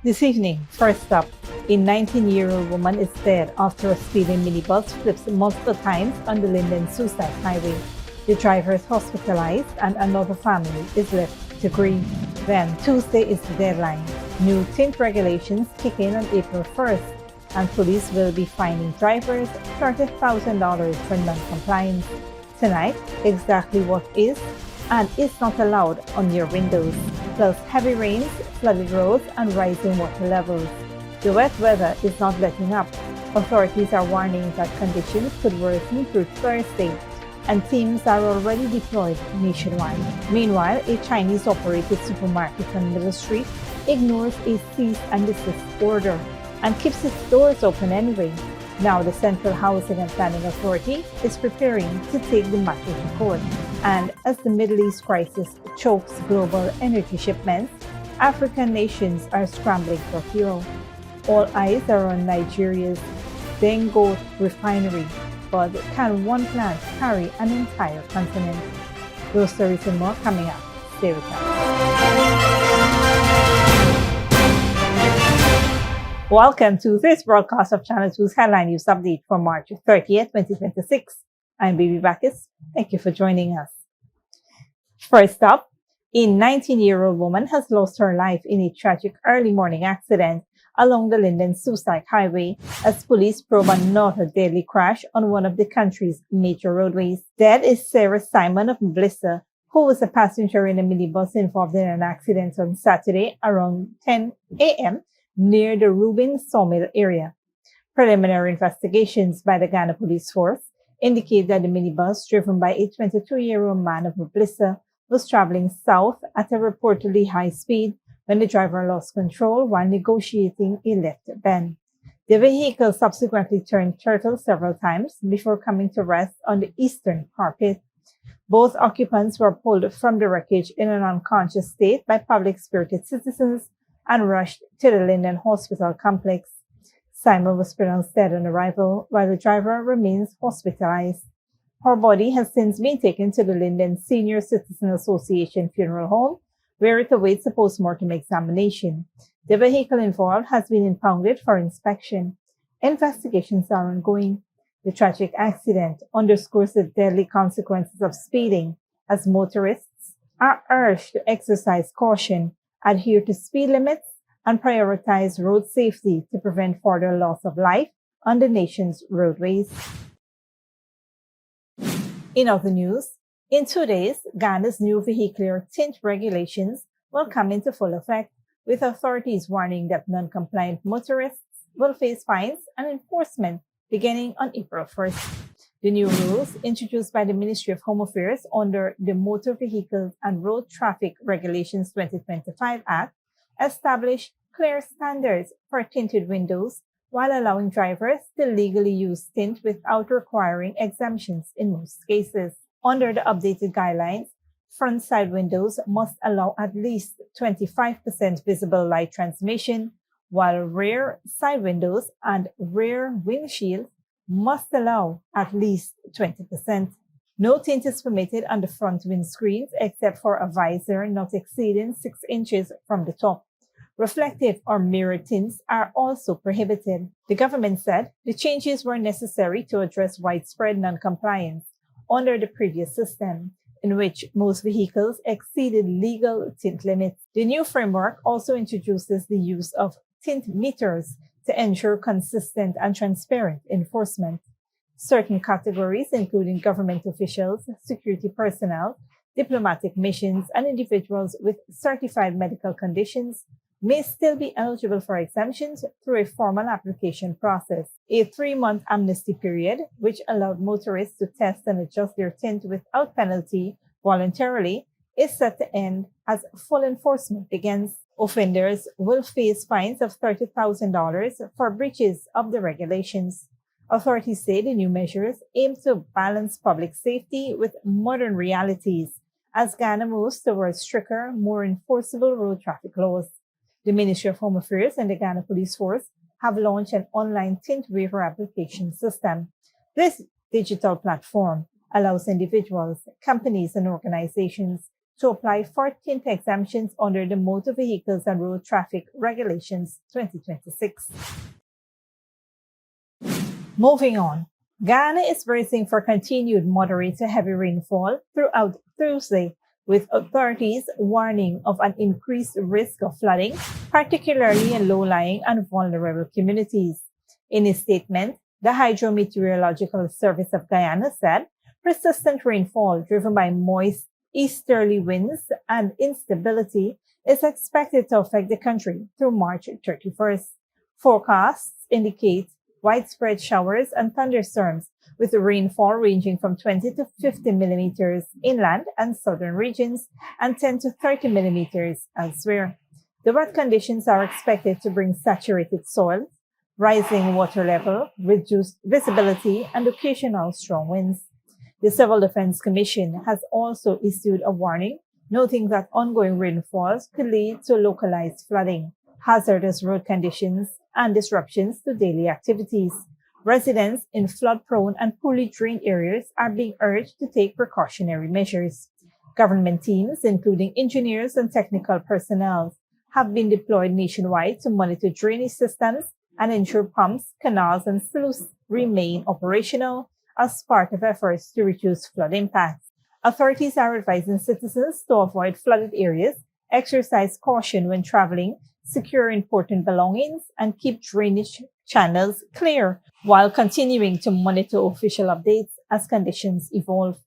This evening, first up, a 19-year-old woman is dead after a speeding minibus flips multiple times on the Linden-Soesdyke Highway. The driver is hospitalized and another family is left to grieve. Then, Tuesday is the deadline. New tint regulations kick in on April 1st, and police will be fining drivers $30,000 for non-compliance. Tonight, exactly what is and is not allowed on your windows, plus heavy rains, flooded roads, and rising water levels. The wet weather is not letting up. Authorities are warning that conditions could worsen through Thursday, and teams are already deployed nationwide. Meanwhile, a Chinese-operated supermarket on Middle Street ignores a cease-and-desist order and keeps its doors open anyway. Now the Central Housing and Planning Authority is preparing to take the matter to court. And as the Middle East crisis chokes global energy shipments, African nations are scrambling for fuel. All eyes are on Nigeria's Dangote refinery, but can one plant carry an entire continent? Those stories and more coming up. Stay with us. Welcome to this broadcast of Channel 2's Headline News Update for March 30th, 2026. I'm Baby Bacchus. Thank you for joining us. First up, a 19-year-old woman has lost her life in a tragic early morning accident along the Linden-Soesdyke Highway as police probe another deadly crash on one of the country's major roadways. Dead is Sarah Simon of Blissa, who was a passenger in a minibus involved in an accident on Saturday around 10 a.m. near the Rubin Sawmill area. Preliminary investigations by the Ghana Police Force indicate that the minibus, driven by a 22-year-old man of Blissa, was traveling south at a reportedly high speed when the driver lost control while negotiating a left bend. The vehicle subsequently turned turtle several times before coming to rest on the eastern parapet. Both occupants were pulled from the wreckage in an unconscious state by public-spirited citizens and rushed to the Linden Hospital complex. Simon was pronounced dead on arrival, while the driver remains hospitalized. Her body has since been taken to the Linden Senior Citizen Association Funeral Home, where it awaits a post-mortem examination. The vehicle involved has been impounded for inspection. Investigations are ongoing. The tragic accident underscores the deadly consequences of speeding, as motorists are urged to exercise caution, adhere to speed limits, and prioritize road safety to prevent further loss of life on the nation's roadways. In other news, in 2 days, Ghana's new vehicular tint regulations will come into full effect, with authorities warning that non-compliant motorists will face fines and enforcement beginning on April 1st. The new rules, introduced by the Ministry of Home Affairs under the Motor Vehicles and Road Traffic Regulations 2025 Act, establish clear standards for tinted windows while allowing drivers to legally use tint without requiring exemptions in most cases. Under the updated guidelines, front side windows must allow at least 25% visible light transmission, while rear side windows and rear windshields must allow at least 20%. No tint is permitted on the front windscreens except for a visor not exceeding 6 inches from the top. Reflective or mirror tints are also prohibited. The government said the changes were necessary to address widespread non-compliance under the previous system, in which most vehicles exceeded legal tint limits. The new framework also introduces the use of tint meters to ensure consistent and transparent enforcement. Certain categories, including government officials, security personnel, diplomatic missions, and individuals with certified medical conditions, may still be eligible for exemptions through a formal application process. A 3-month amnesty period, which allowed motorists to test and adjust their tint without penalty voluntarily, is set to end as full enforcement begins. Offenders will face fines of $30,000 for breaches of the regulations. Authorities say the new measures aim to balance public safety with modern realities as Ghana moves towards stricter, more enforceable road traffic laws. The Ministry of Home Affairs and the Ghana Police Force have launched an online tint waiver application system. This digital platform allows individuals, companies, and organizations to apply for tint exemptions under the Motor Vehicles and Road Traffic Regulations 2026. Moving on, Ghana is bracing for continued moderate to heavy rainfall throughout Thursday, with authorities warning of an increased risk of flooding, particularly in low-lying and vulnerable communities. In a statement, the Hydrometeorological Service of Guyana said persistent rainfall driven by moist easterly winds and instability is expected to affect the country through March 31st. Forecasts indicate widespread showers and thunderstorms, with rainfall ranging from 20 to 50 millimeters inland and southern regions and 10 to 30 millimeters elsewhere. The wet conditions are expected to bring saturated soils, rising water level, reduced visibility, and occasional strong winds. The Civil Defense Commission has also issued a warning, noting that ongoing rainfalls could lead to localized flooding, hazardous road conditions, and disruptions to daily activities. Residents in flood-prone and poorly drained areas are being urged to take precautionary measures. Government teams, including engineers and technical personnel, have been deployed nationwide to monitor drainage systems and ensure pumps, canals, and sluices remain operational as part of efforts to reduce flood impacts. Authorities are advising citizens to avoid flooded areas, exercise caution when traveling, secure important belongings, and keep drainage channels clear while continuing to monitor official updates as conditions evolve.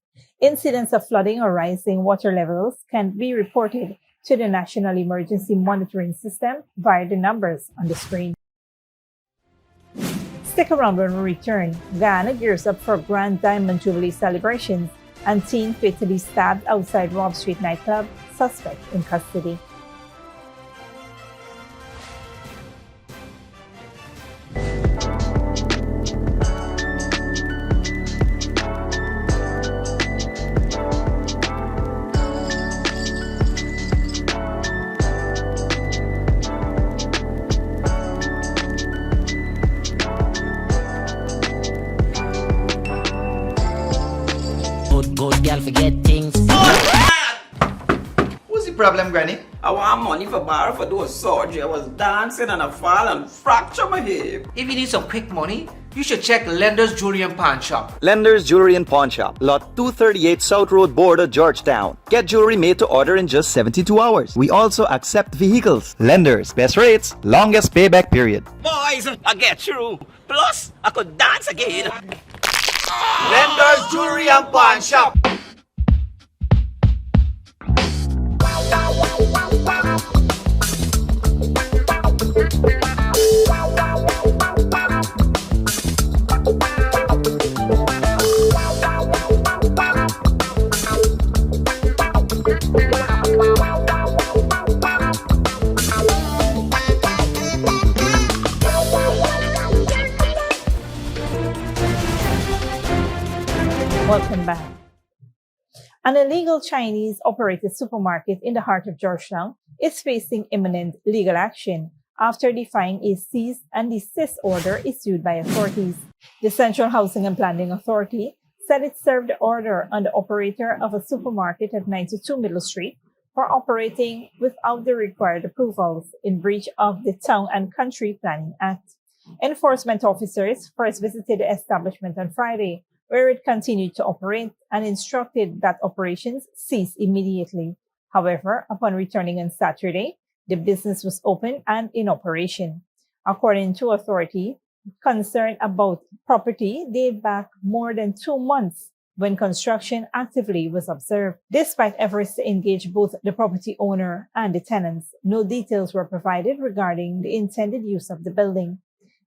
Incidents of flooding or rising water levels can be reported to the National Emergency Monitoring System via the numbers on the screen. Stick around when we return. Ghana gears up for Grand Diamond Jubilee celebrations, and teen fatally stabbed outside Robb Street nightclub, suspect in custody. Good girl forget things. What's the problem, Granny? I want money for borrow for do a surgery. I was dancing and I fall and fracture my hip. If you need some quick money, you should check Lender's Jewelry and Pawn Shop. Lender's Jewelry and Pawn Shop, lot 238 South Road Border, Georgetown. Get jewelry made to order in just 72 hours. We also accept vehicles. Lender's, best rates, longest payback period. Boys, I get through. Plus, I could dance again. Lender's Jewelry and Pawn Shop. Welcome back. An illegal Chinese-operated supermarket in the heart of Georgetown is facing imminent legal action after defying a cease-and-desist order issued by authorities. The Central Housing and Planning Authority said it served the order on the operator of a supermarket at 92 Middle Street for operating without the required approvals in breach of the Town and Country Planning Act. Enforcement officers first visited the establishment on Friday, where it continued to operate, and instructed that operations cease immediately. However, upon returning on Saturday, the business was open and in operation. According to authority, concern about property date back more than 2 months when construction actively was observed. Despite efforts to engage both the property owner and the tenants, no details were provided regarding the intended use of the building.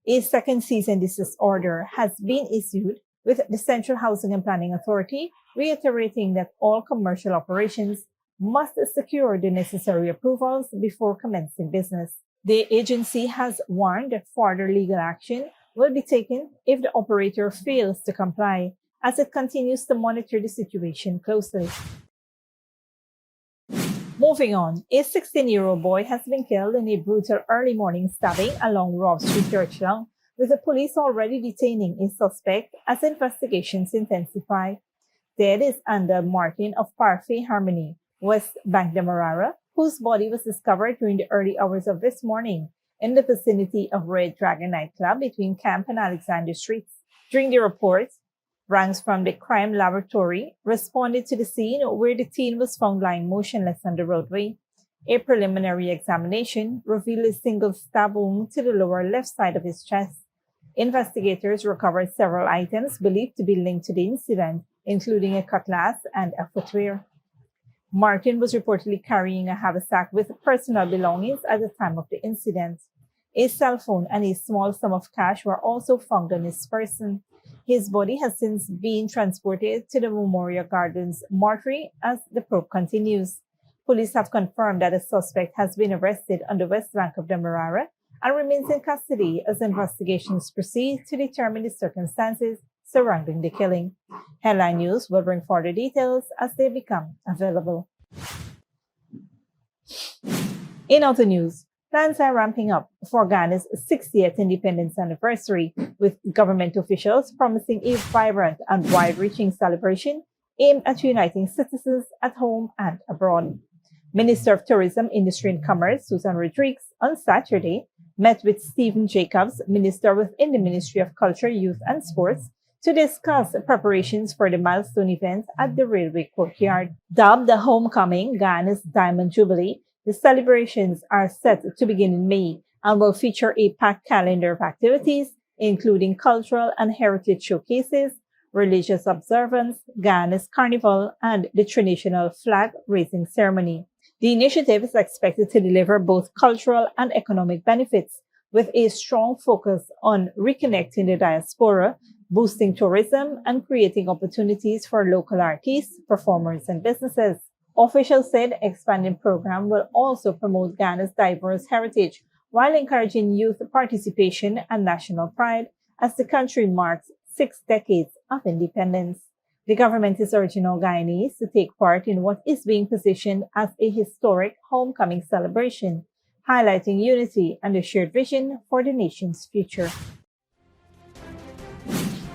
A second cease-and-desist order has been issued, with the Central Housing and Planning Authority reiterating that all commercial operations must secure the necessary approvals before commencing business. The agency has warned that further legal action will be taken if the operator fails to comply, as it continues to monitor the situation closely. Moving on, a 16-year-old boy has been killed in a brutal early morning stabbing along Robb Street, Georgetown, with the police already detaining a suspect as investigations intensify. Dead is Andal Martin of Parfait Harmony, West Bank Demerara, whose body was discovered during the early hours of this morning in the vicinity of Red Dragon nightclub between Camp and Alexander Streets. During the report, ranks from the crime laboratory responded to the scene where the teen was found lying motionless on the roadway. A preliminary examination revealed a single stab wound to the lower left side of his chest. Investigators recovered several items believed to be linked to the incident, including a cutlass and a footwear. Martin was reportedly carrying a haversack with personal belongings at the time of the incident. A cell phone and a small sum of cash were also found on his person. His body has since been transported to the Memorial Gardens mortuary as the probe continues. Police have confirmed that a suspect has been arrested on the west bank of Demerara and remains in custody as investigations proceed to determine the circumstances surrounding the killing. Headline News will bring further details as they become available. In other news, plans are ramping up for Ghana's 60th independence anniversary, with government officials promising a vibrant and wide-reaching celebration aimed at uniting citizens at home and abroad. Minister of Tourism, Industry and Commerce, Susan Rodriguez, on Saturday, met with Stephen Jacobs, Minister within the Ministry of Culture, Youth and Sports, to discuss preparations for the milestone event at the Railway Courtyard. Dubbed the Homecoming, Ghana's Diamond Jubilee, the celebrations are set to begin in May and will feature a packed calendar of activities, including cultural and heritage showcases, religious observance, Ghana's carnival, and the traditional flag raising ceremony. The initiative is expected to deliver both cultural and economic benefits, with a strong focus on reconnecting the diaspora, boosting tourism, and creating opportunities for local artists, performers, and businesses. Officials said the expanding program will also promote Ghana's diverse heritage while encouraging youth participation and national pride as the country marks 6 decades of independence. The government is urging all Guyanese to take part in what is being positioned as a historic homecoming celebration, highlighting unity and a shared vision for the nation's future.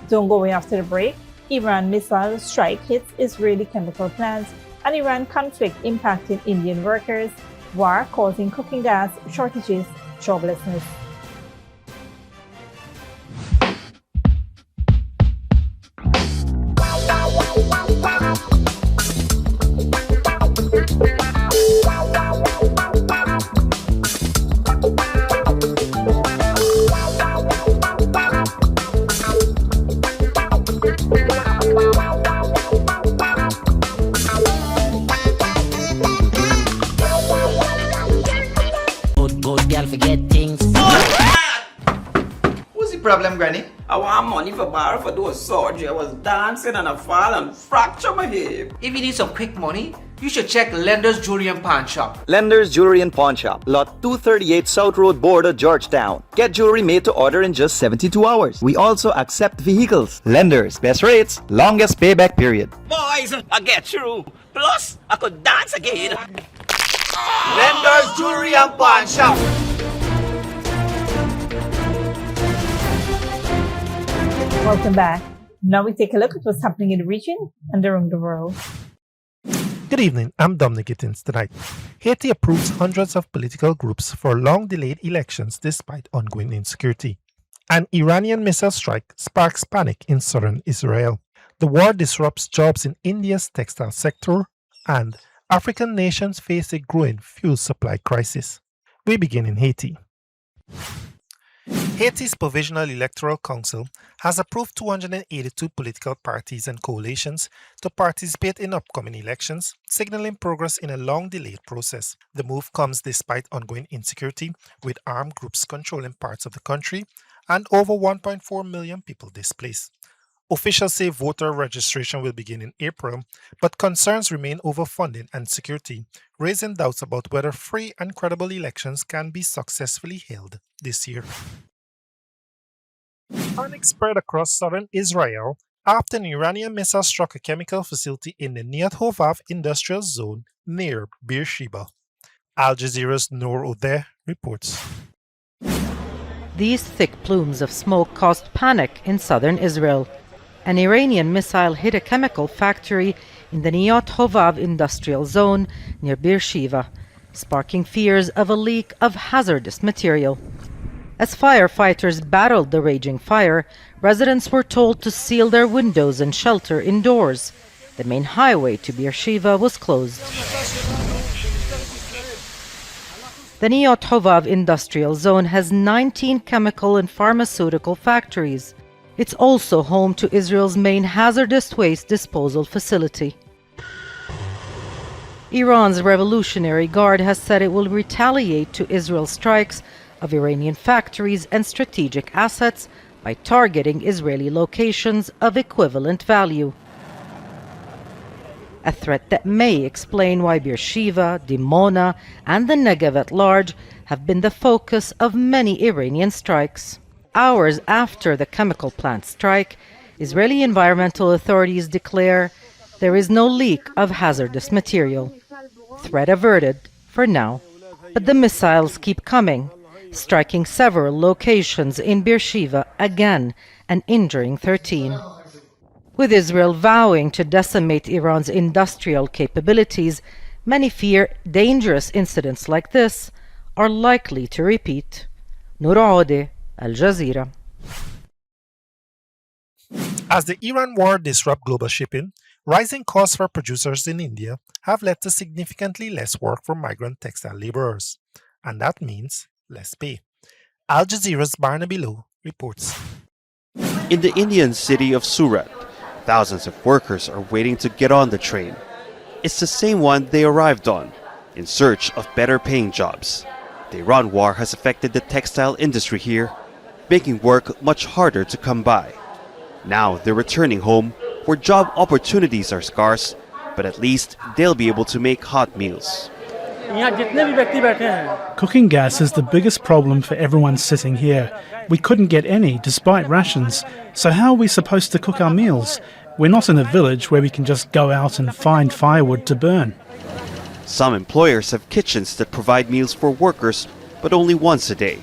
Don't go away after the break. Iran missile strike hits Israeli chemical plants, and Iran conflict impacting Indian workers, war causing cooking gas shortages, joblessness. Good girl forget things. What's the problem, Granny? I want money for borrow for those surgery. I was dancing and I fall and fracture my hip. If you need some quick money, you should check Lender's Jewelry and Pawn Shop. Lender's Jewelry and Pawn Shop, lot 238 South Road Border, Georgetown. Get jewelry made to order in just 72 hours. We also accept vehicles. Lenders, best rates, longest payback period. Boys, I get through. Plus, I could dance again. Lender's Jewelry and Pawn Shop. Welcome back. Now we take a look at what's happening in the region and around the world. Good evening, I'm Dominic Gittins. Tonight, Haiti approves hundreds of political groups for long-delayed elections despite ongoing insecurity. An Iranian missile strike sparks panic in southern Israel. The war disrupts jobs in India's textile sector, and African nations face a growing fuel supply crisis. We begin in Haiti. Haiti's Provisional Electoral Council has approved 282 political parties and coalitions to participate in upcoming elections, signaling progress in a long-delayed process. The move comes despite ongoing insecurity, with armed groups controlling parts of the country and over 1.4 million people displaced. Officials say voter registration will begin in April, but concerns remain over funding and security, raising doubts about whether free and credible elections can be successfully held this year. Panic spread across southern Israel after an Iranian missile struck a chemical facility in the Niyat Hovav industrial zone near Beersheba. Al Jazeera's Noor Odeh reports. These thick plumes of smoke caused panic in southern Israel. An Iranian missile hit a chemical factory in the Niyot Hovav industrial zone near Beersheba, sparking fears of a leak of hazardous material. As firefighters battled the raging fire, residents were told to seal their windows and shelter indoors. The main highway to Beersheba was closed. The Niyot Hovav industrial zone has 19 chemical and pharmaceutical factories. It's also home to Israel's main hazardous waste disposal facility. Iran's Revolutionary Guard has said it will retaliate to Israel's strikes of Iranian factories and strategic assets by targeting Israeli locations of equivalent value. A threat that may explain why Beersheba, Dimona, and the Negev at large have been the focus of many Iranian strikes. Hours after the chemical plant strike, Israeli environmental authorities declare there is no leak of hazardous material. Threat averted for now. But the missiles keep coming, striking several locations in Beersheba again and injuring 13. With Israel vowing to decimate Iran's industrial capabilities, many fear dangerous incidents like this are likely to repeat. Noor Aode, Al Jazeera. As the Iran war disrupts global shipping, rising costs for producers in India have led to significantly less work for migrant textile laborers, and that means less pay. Al Jazeera's Barnaby Low reports. In the Indian city of Surat, thousands of workers are waiting to get on the train. It's the same one they arrived on, in search of better paying jobs. The Iran war has affected the textile industry here, making work much harder to come by. Now they're returning home, where job opportunities are scarce, but at least they'll be able to make hot meals. Cooking gas is the biggest problem for everyone sitting here. We couldn't get any despite rations. So how are we supposed to cook our meals? We're not in a village where we can just go out and find firewood to burn. Some employers have kitchens that provide meals for workers, but only once a day.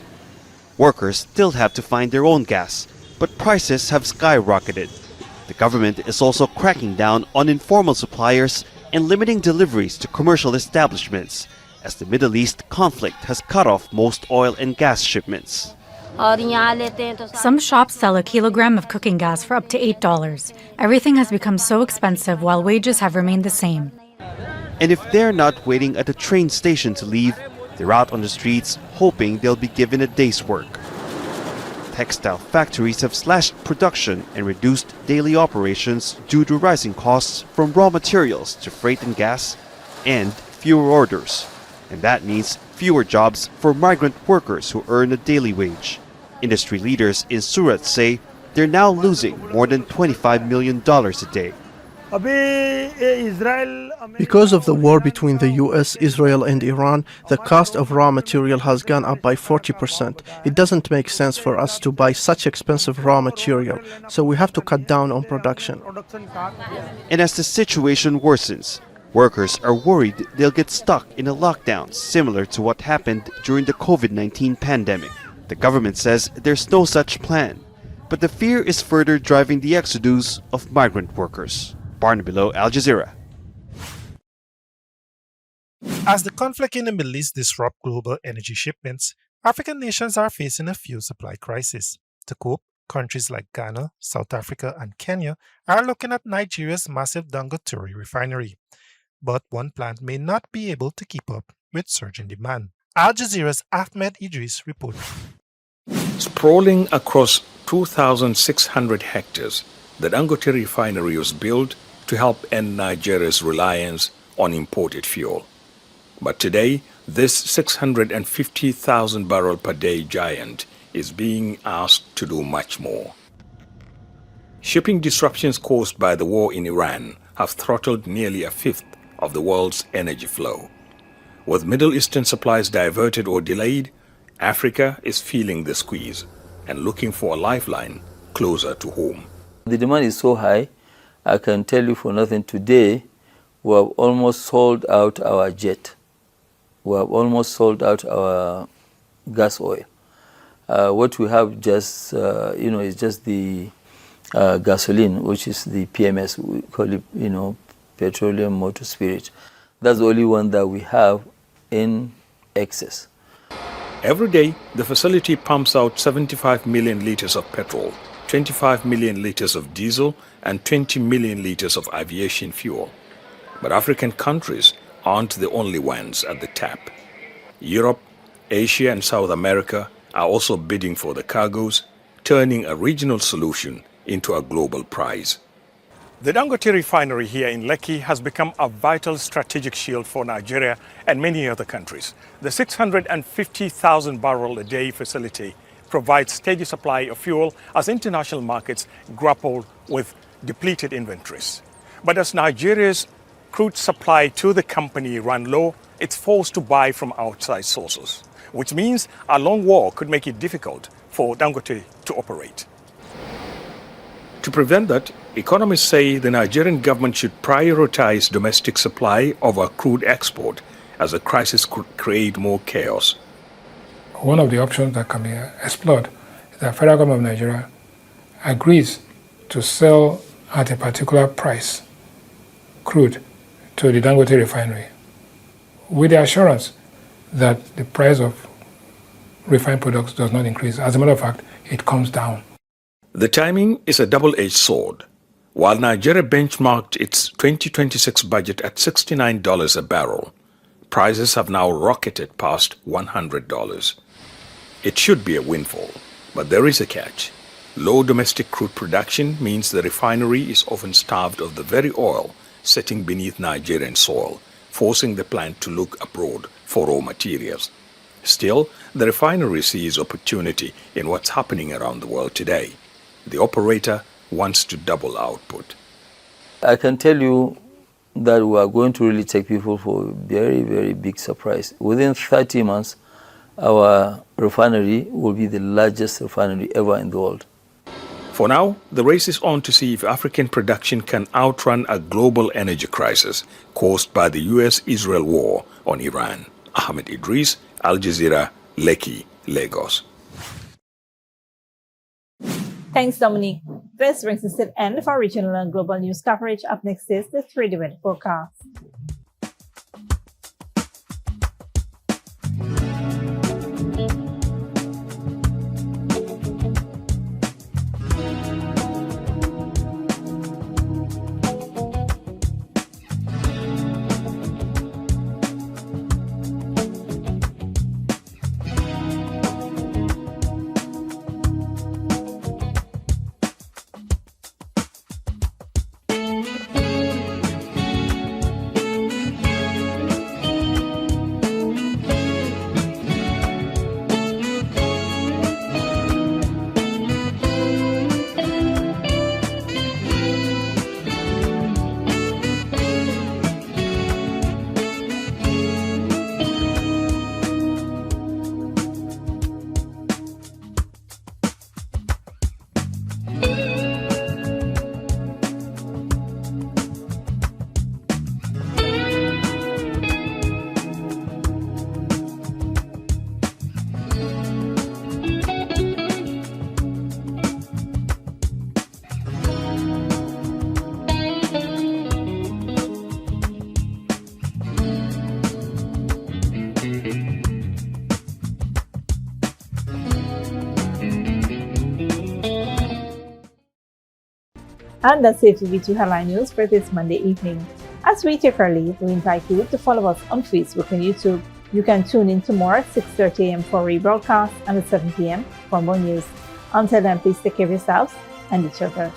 Workers still have to find their own gas, but prices have skyrocketed. The government is also cracking down on informal suppliers and limiting deliveries to commercial establishments, as the Middle East conflict has cut off most oil and gas shipments. Some shops sell a kilogram of cooking gas for up to $8. Everything has become so expensive while wages have remained the same. And if they're not waiting at a train station to leave, they're out on the streets hoping they'll be given a day's work. Textile factories have slashed production and reduced daily operations due to rising costs from raw materials to freight and gas, and fewer orders. And that means fewer jobs for migrant workers who earn a daily wage. Industry leaders in Surat say they're now losing more than $25 million a day. Because of the war between the US, Israel, and Iran, the cost of raw material has gone up by 40%. It doesn't make sense for us to buy such expensive raw material, so we have to cut down on production. And as the situation worsens, workers are worried they'll get stuck in a lockdown similar to what happened during the COVID-19 pandemic. The government says there's no such plan, but the fear is further driving the exodus of migrant workers. Barnaby Low, Al Jazeera. As the conflict in the Middle East disrupts global energy shipments, African nations are facing a fuel supply crisis. To cope, countries like Ghana, South Africa, and Kenya are looking at Nigeria's massive Dangote refinery. But one plant may not be able to keep up with surging demand. Al Jazeera's Ahmed Idris reports. Sprawling across 2,600 hectares, the Dangote refinery was built to help end Nigeria's reliance on imported fuel. But today, this 650,000 barrel per day giant is being asked to do much more. Shipping disruptions caused by the war in Iran have throttled nearly a fifth of the world's energy flow. With Middle Eastern supplies diverted or delayed, Africa is feeling the squeeze and looking for a lifeline closer to home. The demand is so high, I can tell you for nothing, today we have almost sold out our jet. We have almost sold out our gas oil. What we have just, is just the gasoline, which is the PMS, we call it, petroleum motor spirit. That's the only one that we have in excess. Every day, the facility pumps out 75 million liters of petrol, 25 million liters of diesel, and 20 million liters of aviation fuel. But African countries aren't the only ones at the tap. Europe, Asia, and South America are also bidding for the cargoes, turning a regional solution into a global prize. The Dangote refinery here in Lekki has become a vital strategic shield for Nigeria and many other countries. The 650,000 barrel a day facility provides steady supply of fuel as international markets grapple with depleted inventories. But as Nigeria's crude supply to the company ran low, it's forced to buy from outside sources, which means a long war could make it difficult for Dangote to operate. To prevent that, economists say the Nigerian government should prioritize domestic supply over crude export, as the crisis could create more chaos. One of the options that can be explored is that the federal government of Nigeria agrees to sell at a particular price crude to the Dangote refinery, with the assurance that the price of refined products does not increase. As a matter of fact, it comes down. The timing is a double-edged sword. While Nigeria benchmarked its 2026 budget at $69 a barrel, prices have now rocketed past $100. It should be a windfall, but there is a catch. Low domestic crude production means the refinery is often starved of the very oil sitting beneath Nigerian soil, forcing the plant to look abroad for raw materials. Still, the refinery sees opportunity in what's happening around the world today. The operator wants to double output. I can tell you that we are going to really take people for a very, very big surprise. Within 30 months, our refinery will be the largest refinery ever in the world. For now, the race is on to see if African production can outrun a global energy crisis caused by the US-Israel war on Iran. Ahmed Idris, Al Jazeera, Lekki, Lagos. Thanks, Dominique. This brings us to the end of our regional and global news coverage. Up next is the 3-minute forecast. And that's it with the headline news for this Monday evening. As we take our leave, we invite you to follow us on Facebook and YouTube. You can tune in tomorrow at 6:30 a.m. for rebroadcast and at 7 p.m. for more news. Until then, please take care of yourselves and each other.